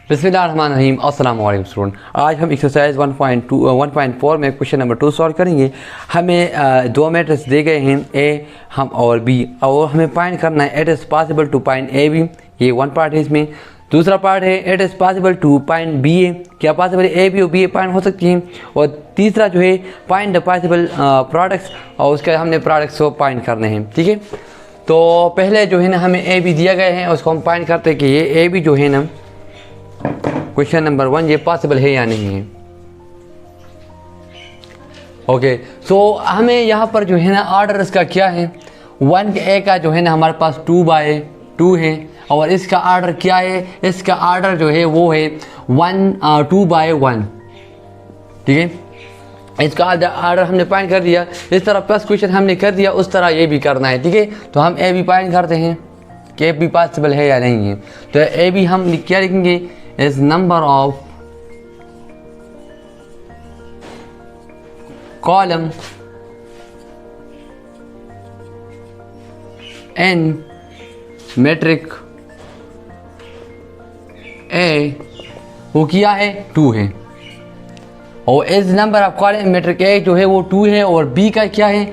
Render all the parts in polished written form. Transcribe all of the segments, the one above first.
बिस्मिल्लाहिर्रहमानिर्रहीम। अस्सलाम वालेकुम स्टूडेंट। आज हम एक्सरसाइज 1.4 में क्वेश्चन नंबर 2 सॉल्व करेंगे। हमें दो मैट्रिक्स दे गए हैं ए हम और बी, और हमें फाइंड करना है it is possible to find A B. ये वन पार्ट है इसमें। दूसरा पार्ट है it is possible to find B A. क्या पॉसिबल है ए बी और बी ए फाइंड हो सकती हैं। और तीसरा जो है फाइंड द पॉसिबल प्रोडक्ट्स, और उसके हमने प्रोडक्ट्स को फाइंड करने हैं। ठीक है, तो पहले जो है ना हमें ए बी दिया गया है, उसको हम फाइंड करते हैं कि ये ए बी जो है ना क्वेश्चन नंबर 1 ये पॉसिबल है या नहीं है। ओके, सो हमें यहाँ पर जो है ना ऑर्डर इसका क्या है, 1 के ए का जो है ना हमारे पास 2/2 है, और इसका ऑर्डर क्या है, इसका ऑर्डर जो है वो है 2/1। ठीक है, इसका ऑर्डर हमने फाइंड कर दिया। इस तरह प्लस क्वेश्चन हमने कर दिया, उस तरह ये भी करना है। ठीक है, तो हम ए बी फाइंड करते हैं कि ए बी पॉसिबल है या नहीं है। तो ए बी हम क्या लिखेंगे, is number of column in metric A वो किया है 2 है, और इस number of column matrix A जो है वो 2 है, और B का क्या है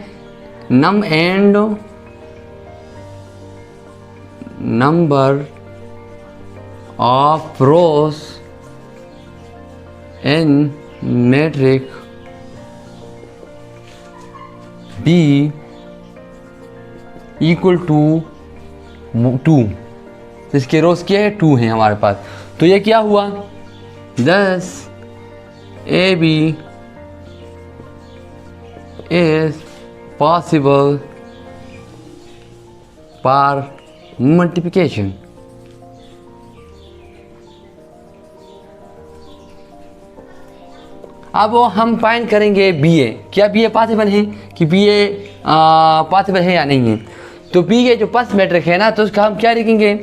number of rows in metric B equal to 2। इसके रोज क्या है 2 है हमारे पास। तो ये क्या हुआ, 10 AB is possible for multiplication। अब वो हम फाइंड करेंगे बी ए। क्या बी ए पॉसिबल है, कि बी ए पॉसिबल है या नहीं है। तो बी ए जो फर्स्ट मैट्रिक है ना, तो उसका हम क्या लिखेंगे,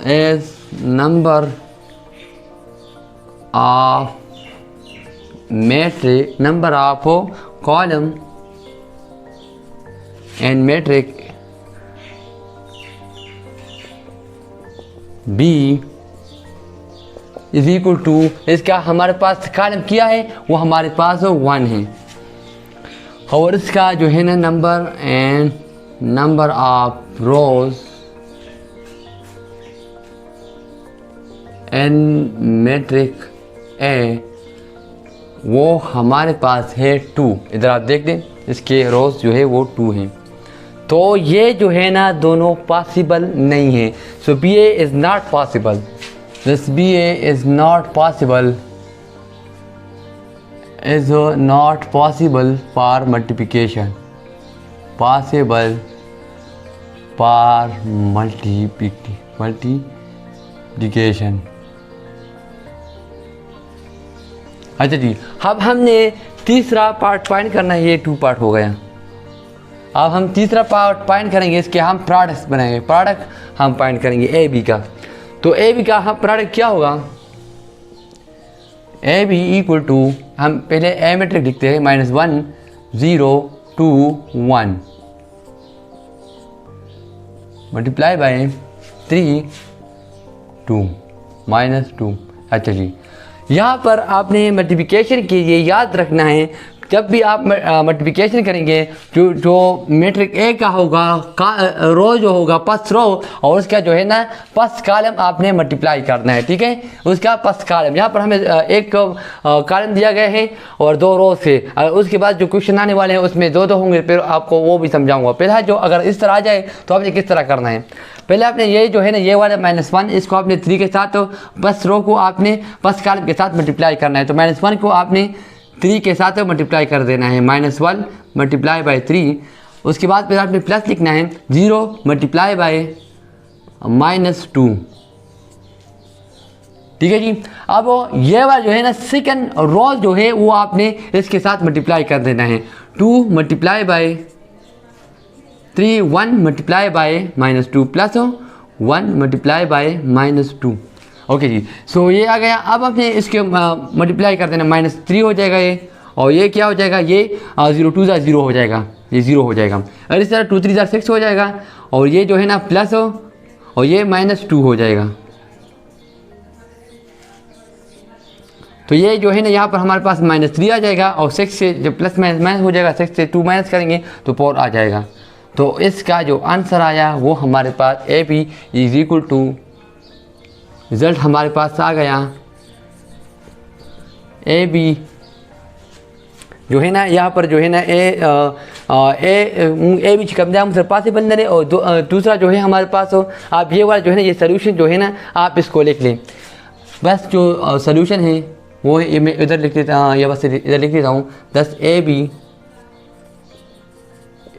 as number of matrix number of column and matrix B is equal to, इसका हमारे पास कॉलम किया है वो हमारे पास 1 है, और इसका जो है ना number and number of rows and matrix A वो हमारे पास है 2। इधर आप देख दें, इसके रोज जो है वो 2 हैं। तो ये जो है ना दोनों पॉसिबल नहीं है। So B A is not possible. This BA is not possible for multiplication. Possible for multiplication। अच्छा जी, अब हमने तीसरा पार्ट फाइंड करना है। ये 2 पार्ट हो गया। अब हम तीसरा पार्ट फाइंड करेंगे, इसके हम प्रोडक्ट्स बनाएंगे। प्रोडक्ट हम फाइंड करेंगे ए बी का। तो ए बी का हम प्रोडक्ट क्या होगा, ए बी इक्वल टू, हम पहले ए मैट्रिक लिखते हैं, -1 0 2 1 मल्टीप्लाई बाय 3 2 -2। अच्छा जी, यहाँ पर आपने मल्टीप्लिकेशन के लिए याद रखना है, जब भी आप मल्टीप्लिकेशन करेंगे जो मैट्रिक ए का होगा, रो जो होगा फर्स्ट रो, और उसका जो है ना फर्स्ट कॉलम आपने मल्टीप्लाई करना है। ठीक है, उसका फर्स्ट कॉलम, यहाँ पर हमें एक कॉलम दिया गया है और 2 रो से, उसके बाद जो क्वेश्चन आने वाले हैं उसमें 2 होंगे, फिर आपको वो भी समझाऊंगा। पहला जो अगर इस तरह आ जाए तो आपने किस तरह करना है, पहले आपने ये जो है ना ये वाला -1 इसको आपने 3 के साथ, तो फर्स्ट रो को आपने फर्स्ट कॉलम के साथ मल्टीप्लाई करना है। तो -1 को आपने 3 के साथ मल्टीप्लाई कर देना है, -1 मल्टीप्लाई बाय 3। उसके बाद फिर आपने प्लस लिखना है 0 मल्टीप्लाई बाय -2। ठीक है जी, अब ये वाला जो है ना सेकंड रो जो है वो आपने इसके साथ मल्टीप्लाई कर देना है, 2 multiply by 3 1 multiply by -2 plus 1 multiply by -2। Okay जी, सो ये आ गया। अब आपने इसके मल्टीप्लाई कर देना, -3 हो जाएगा ये, और ये क्या हो जाएगा, ये 0 2 0 हो जाएगा, ये 0 हो जाएगा। और इस तरह 2 3 6 हो जाएगा, और ये जो है ना प्लस और ये -2 हो जाएगा। तो ये जो है ना यहाँ पर हमारे पास -3 आ जाएगा और 6 से जब प्लस माइनस हो जाएगा, 6 से 2 माइनस करेंगे तो 4 आ जाएगा। तो इसका जो आंसर आया वो हमारे पास AB is equal to, result हमारे पास आ गया AB जो है ना यहाँ पर जो है ना ए भी कम जाए मुझे पास ही बन रहे। और दूसरा जो है हमारे पास हो, आप ये वाला जो है ना ये सोल्यूशन जो है ना आप इसको लिख लें। बस जो सोल्यूशन है वो है, ये मैं इधर लिख देता हूँ, या बस इधर लिख देता हूँ। Thus AB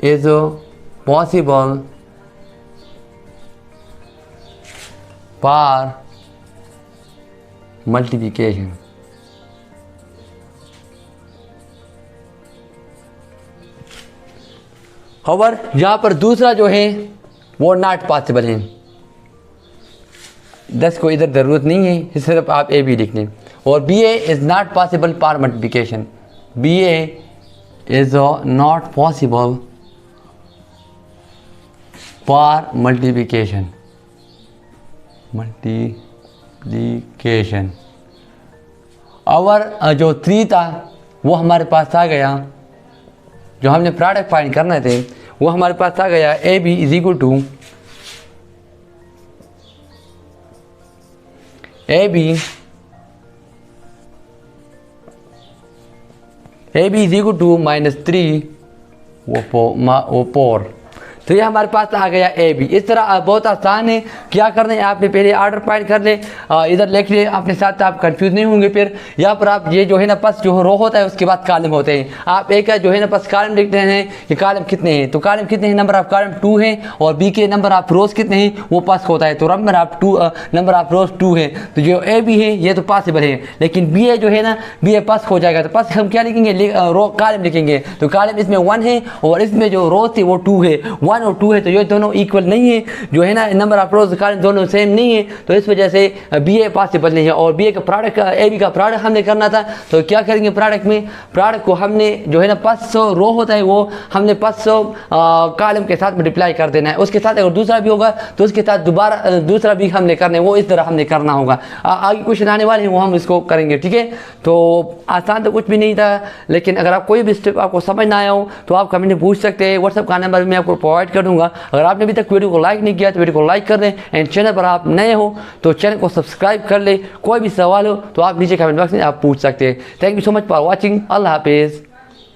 is possible for multiplication. और यहाँ पर दूसरा जो है वो नॉट पॉसिबल है। 10 को इधर ज़रूरत नहीं है, सिर्फ आप ए बी लिख लें। और BA is not possible for multiplication. BA is not possible for multiplication. और जो 3 था वो हमारे पास आ गया, जो हमने प्रोडक्ट फाइंड करना थे वो हमारे पास आ गया AB is equal to AB is equal to -3 वो 4। तो ये हमारे पास आ गया AB। इस तरह बहुत आसान है। क्या करना है, आपने पहले ऑर्डर फाइंड कर ले, इधर लिख ले अपने साथ, आप कंफ्यूज नहीं होंगे। फिर यहाँ पर आप ये जो है ना पस जो रो होता है उसके बाद कॉलम होते हैं। आप एक जो है ना पस कॉलम लिखते हैं कि कॉलम कितने हैं, तो कॉलम कितने हैं, नंबर ऑफ कॉलम 2 है। और B के नंबर ऑफ रोज कितने हैं वो पस होता है, तो नंबर ऑफ रोज 2 है। तो जो AB है ये तो पॉसिबल है, लेकिन BA जो है ना BA पस हो जाएगा। तो पस हम क्या लिखेंगे, कॉलम लिखेंगे। तो कॉलम इसमें 1 है और इसमें जो रोज थे वो 2 है। 1 और 2 है तो ये दोनों इक्वल नहीं है, जो है ना नंबर ऑफ रोज कॉलम दोनों सेम नहीं है। तो इस वजह से BA पॉसिबल नहीं है। और BA का प्रोडक्ट AB का प्रोडक्ट हमने करना था, तो क्या करेंगे, प्रोडक्ट को हमने जो है ना 500 रो होता है वो हमने 500 कॉलम के साथ मल्टीप्लाई कर देना है। उसके साथ अगर दूसरा भी होगा तो उसके साथ दोबारा दूसरा भी हमने करना है, वो इस तरह हमने करना होगा। आगे क्वेश्चन आने वाले हैं वो हम इसको करेंगे, ठीक है। तो आसान तो कुछ भी नहीं था, लेकिन अगर आप कोई भी स्टेप आपको समझ ना आया हो तो आप कमेंट में पूछ सकते हैं। व्हाट्सएप का नंबर मैं आपको प्रोवाइड कर दूँगा। अगर आपने अभी तक वीडियो को लाइक नहीं किया तो वीडियो को लाइक कर दें। एंड चैनल पर आप नए हो तो चैनल को सब्सक्राइब कर ले। कोई भी सवाल हो तो आप नीचे कमेंट बॉक्स में आप पूछ सकते हैं। Thank you so much for watching. अल्लाह हाफिज़।